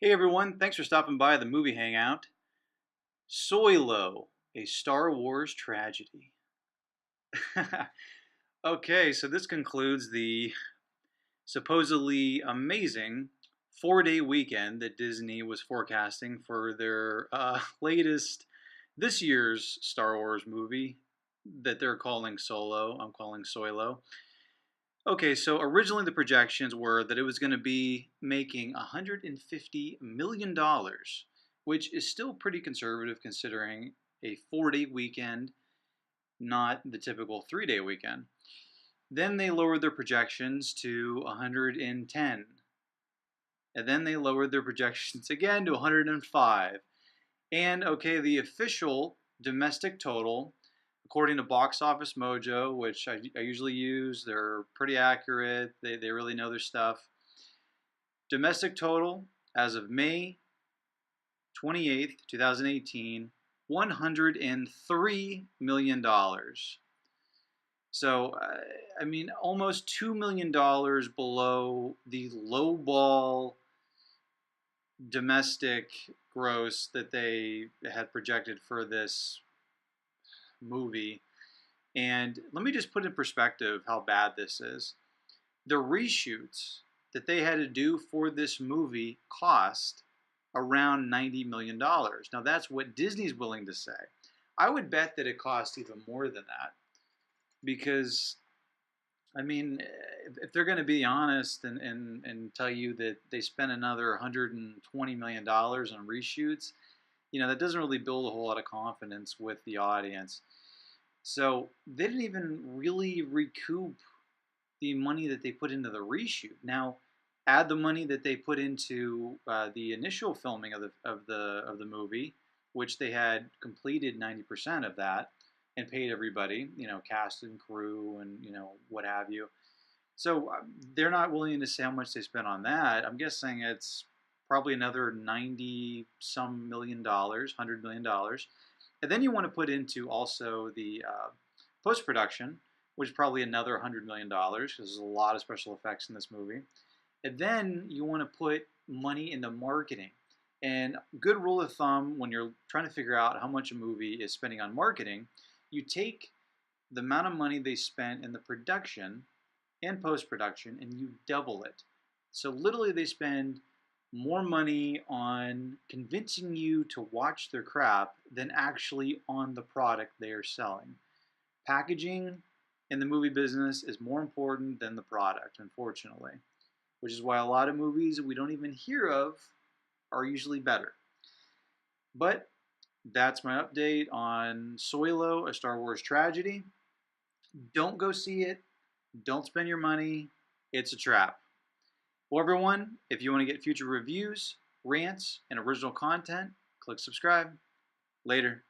Hey everyone, thanks for stopping by the movie hangout. Solo, a Star Wars tragedy. Okay, so this concludes the supposedly amazing 4-day weekend that Disney was forecasting for their latest, this year's Star Wars movie that they're calling Solo. I'm calling Solo. Okay, so originally the projections were that it was going to be making $150 million, which is still pretty conservative considering a 4-day weekend, not the typical 3-day weekend. Then they lowered their projections to 110. And then they lowered their projections again to 105. And okay, the official domestic total, according to Box Office Mojo, which I usually use, they're pretty accurate, they really know their stuff. Domestic total as of May 28th, 2018, $103 million. So, I mean, almost $2 million below the lowball domestic gross that they had projected for this movie. And let me just put in perspective how bad this is. The reshoots that they had to do for this movie cost around $90 million. Now, that's what Disney's willing to say. I would bet that it cost even more than that because, I mean, if they're going to be honest and tell you that they spent another $120 million on reshoots, that doesn't really build a whole lot of confidence with the audience. So they didn't even really recoup the money that they put into the reshoot. Now, add the money that they put into the initial filming of the movie, which they had completed 90% of that and paid everybody, cast and crew and what have you. So they're not willing to say how much they spent on that. I'm guessing it's probably another 90 some million dollars, $100 million. And then you want to put into also the post production, which is probably another $100 million because there's a lot of special effects in this movie. And then you want to put money into marketing. And good rule of thumb when you're trying to figure out how much a movie is spending on marketing, you take the amount of money they spent in the production and post production and you double it. So literally they spend more money on convincing you to watch their crap than actually on the product they are selling. Packaging in the movie business is more important than the product, unfortunately, which is why a lot of movies we don't even hear of are usually better. But that's my update on Solo, a Star Wars tragedy. Don't go see it. Don't spend your money. It's a trap. Well, everyone, if you want to get future reviews, rants, and original content, click subscribe. Later.